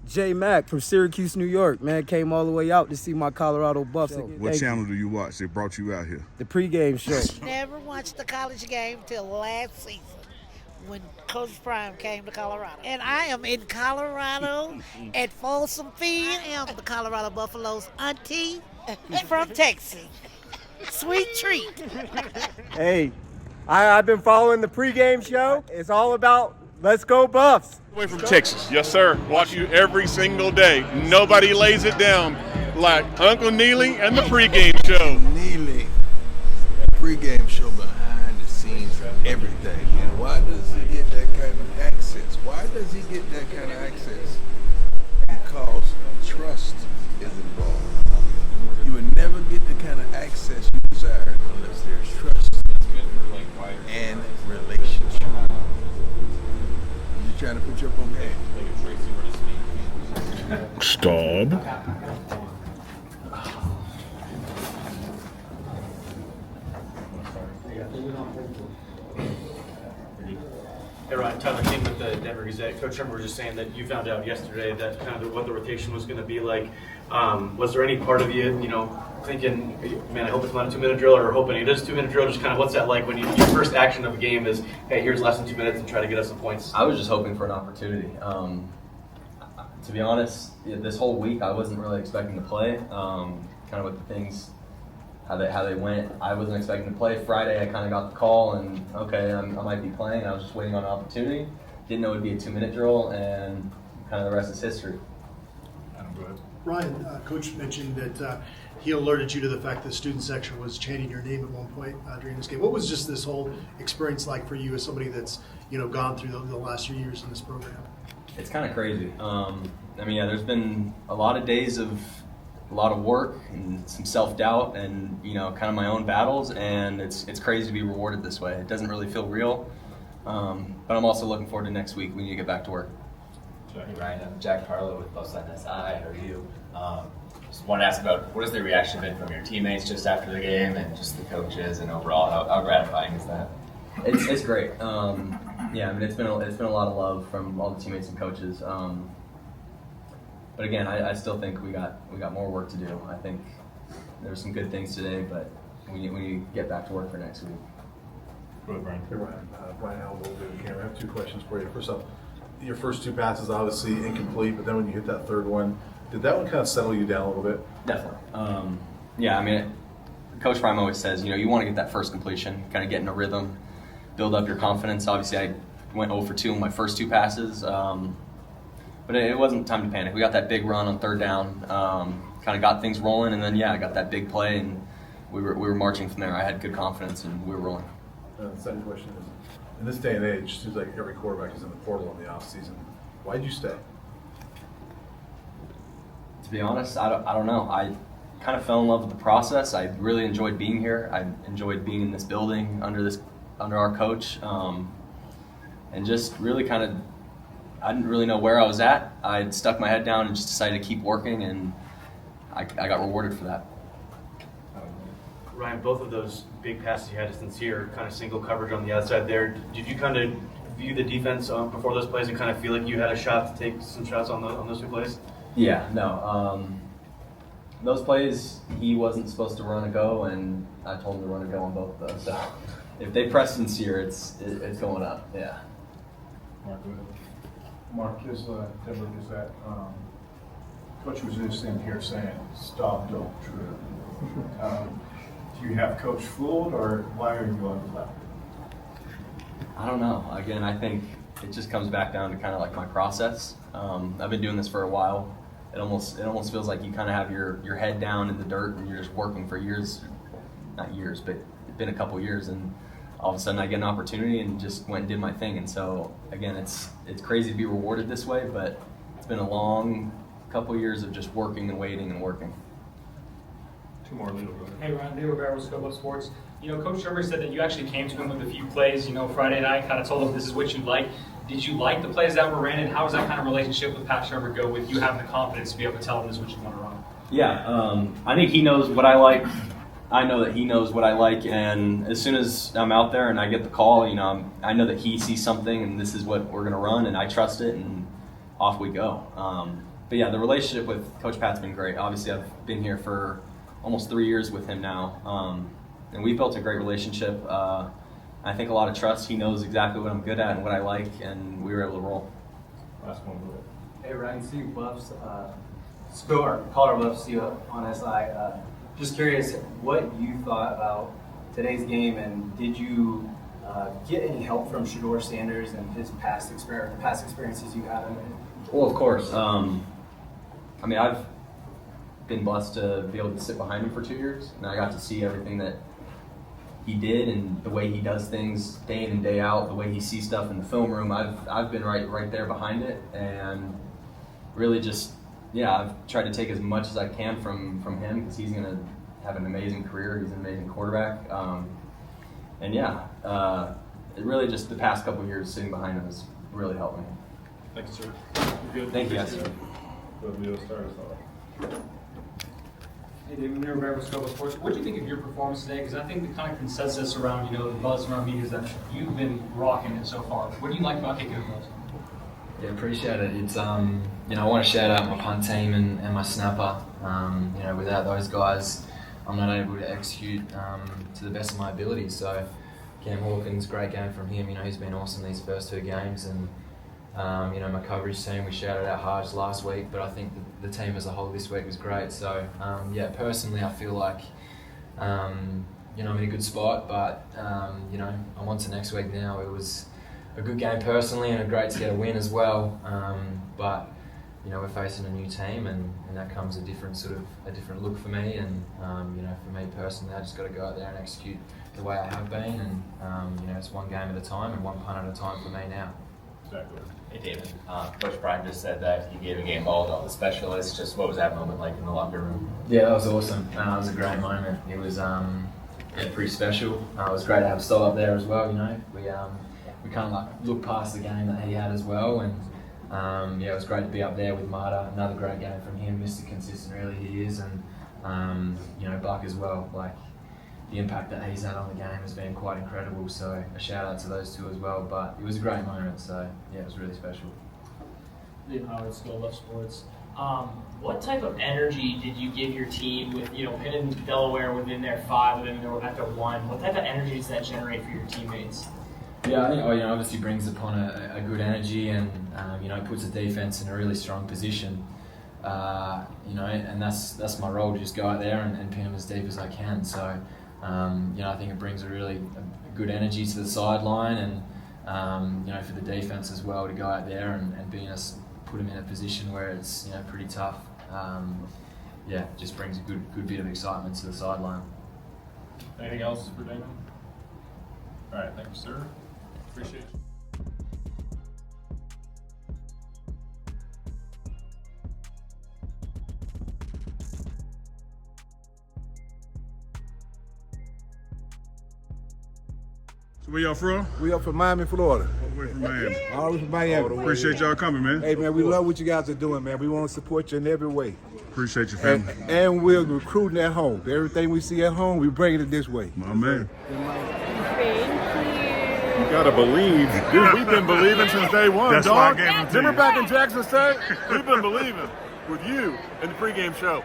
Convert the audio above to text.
J Mac from Syracuse, New York, man. Came all the way out to see my Colorado Buffs. What channel do you watch? They brought you out here. The pregame show. Never watched the college game till last season when Coach Prime came to Colorado. And I am in Colorado at Folsom Field. I am the Colorado Buffaloes auntie from Texas. Sweet treat. Hey, I've been following the pregame show. It's all about let's go Buffs. Away from Texas, yes sir. Watch you every single day. Nobody lays it down like Uncle Neely and the pregame show. Neely, pregame show behind the scenes of everything. And why does he get that kind of access? Why does he get that kind of access? Because trust is involved. You would never get the kind of access you desire unless there's trust and relationship. You're trying to put your up on game. Staub. Hey Ryan, Tyler King with the Denver Gazette. Coach Sherman was just saying that you found out yesterday that kind of what the rotation was going to be like. Was there any part of you, thinking, man, I hope it's not a 2-minute drill, or hoping it is a 2-minute drill? Just kind of what's that like when your first action of a game is, hey, here's less than 2 minutes and try to get us some points? I was just hoping for an opportunity. To be honest, this whole week I wasn't really expecting to play. Kind of with the things, how they went, I wasn't expecting to play. Friday I kind of got the call and okay, I might be playing. I was just waiting on an opportunity. Didn't know it would be a 2-minute drill, and kind of the rest is history. Ryan, Coach mentioned that he alerted you to the fact that the student section was chanting your name at one point during this game. What was just this whole experience like for you as somebody that's gone through the last few years in this program? It's kind of crazy. There's been a lot of days of a lot of work and some self-doubt and kind of my own battles, and it's crazy to be rewarded this way. It doesn't really feel real, but I'm also looking forward to next week. We need to get back to work. Hey Ryan, I'm Jack Carlo with Buffside SI. How are you? Just want to ask about what has the reaction been from your teammates just after the game and just the coaches, and overall how gratifying is that? It's great. It's been a lot of love from all the teammates and coaches. But again, I still think we got more work to do. I think there's some good things today, but we need to get back to work for next week. Go ahead, Brian. Hey Ryan, Brian Elbow, I have 2 questions for you. First off, your first 2 passes obviously incomplete, but then when you hit that third one, did that one kind of settle you down a little bit? Definitely. Coach Prime always says, you want to get that first completion, kind of get in a rhythm, build up your confidence. Obviously, I went 0 for 2 in my first 2 passes, but it wasn't time to panic. We got that big run on third down, kind of got things rolling, and then I got that big play, and we were marching from there. I had good confidence, and we were rolling. The second question is, in this day and age, it seems like every quarterback is in the portal in the off season. Why did you stay? To be honest, I don't know. I kind of fell in love with the process. I really enjoyed being here. I enjoyed being in this building under our coach, and just really kind of, I didn't really know where I was at. I stuck my head down and just decided to keep working, and I got rewarded for that. Ryan, both of those big passes you had to Sincere, kind of single coverage on the outside there. Did you kind of view the defense before those plays and kind of feel like you had a shot to take some shots on those 2 plays? Yeah, no. Those plays, he wasn't supposed to run a go, and I told him to run a go on both of those. So if they press Sincere, it's going up. Yeah. Mark is Denver Gazette. Coach was just in here saying, "Stop, don't trip." Do you have Coach fooled, or why are you on the left? I don't know. Again, I think it just comes back down to kind of like my process. I've been doing this for a while. It almost feels like you kind of have your head down in the dirt and you're just working for years, not years, but it's been a couple years, and all of a sudden I get an opportunity and just went and did my thing. And so again, it's crazy to be rewarded this way, but it's been a long couple years of just working and waiting and working. 2 more, Leo. Hey Ryan, Leo Rivera, Scope Up Sports. Coach Sherman said that you actually came to him with a few plays, Friday night, kind of told him this is what you'd like. Did you like the plays that were ran, and how does that kind of relationship with Pat Sherman go with you having the confidence to be able to tell him this is what you want to run? Yeah, I think he knows what I like. I know that he knows what I like, and as soon as I'm out there and I get the call, I know that he sees something and this is what we're going to run, and I trust it, and off we go. yeah, the relationship with Coach Pat's been great. Obviously, I've been here for almost 3 years with him now, and we've built a great relationship. I think a lot of trust. He knows exactly what I'm good at and what I like, and we were able to roll. Last one. Hey Ryan, see you Buffs, Colorado Buffs, see you on SI. Just curious what you thought about today's game, and did you get any help from Shedeur Sanders and his past experiences you had in it? Well, of course. I mean, I've been blessed to be able to sit behind him for 2 years, and I got to see everything that he did and the way he does things day in and day out, the way he sees stuff in the film room. I've been right there behind it, and really just, yeah, I've tried to take as much as I can from him, because he's going to have an amazing career. He's an amazing quarterback. And yeah, it really just the past couple of years sitting behind him has really helped me. Thank you, sir. Good. Thank you, guys. Hey, David, we're Rebel Scope of Sports. What do you think of your performance today? Because I think the kind of consensus around, the buzz around media is that you've been rocking it so far. What do you like about kicking the buzz? Yeah, appreciate it. It's I want to shout out my punt team and my snapper. Without those guys, I'm not able to execute to the best of my ability. So, Cam Hawkins, great game from him. He's been awesome these first 2 games, and my coverage team, we shouted out Harge last week, but I think the team as a whole this week was great. So, personally, I feel like I'm in a good spot, but I'm on to next week now. It was a good game personally, and great to get a win as well. But we're facing a new team, and that comes a different look for me. And for me personally, I just got to go out there and execute the way I have been. And it's one game at a time and one punt at a time for me now. Exactly. Hey David, Coach Brian just said that you gave a game ball to all the specialists. Just what was that moment like in the locker room? Yeah, that was awesome. It was a great moment. It was pretty special. It was great to have Staub up there as well. We kind of looked past the game that he had as well, and it was great to be up there with Marta. Another great game from him. Mr. Consistent, really he is, and Buck as well. Like, the impact that he's had on the game has been quite incredible. So a shout out to those two as well. But it was a great moment. So yeah, it was really special. Liam Howard, School of Sports. What type of energy did you give your team with, pinning Delaware within their 5 and then at their 1? What type of energy does that generate for your teammates? Yeah, I think obviously brings upon a good energy, and puts the defense in a really strong position. And that's my role, to just go out there and pin them as deep as I can. So I think it brings a good energy to the sideline, and for the defense as well to go out there and put them in a position where it's pretty tough. Just brings a good bit of excitement to the sideline. Anything else for Damon? All right, thank you, sir. Appreciate you. So where y'all from? We up from Miami, Florida. All the way from Miami. All the way from Miami. Appreciate y'all coming, man. Hey, man, we love what you guys are doing, man. We want to support you in every way. Appreciate your family. And we're recruiting at home. Everything we see at home, we bring it this way. My man. You gotta believe. Dude, we've been believing since day one, That's dog. why I gave him to Remember you. back in Jackson State? We've been believing with you in the pregame show.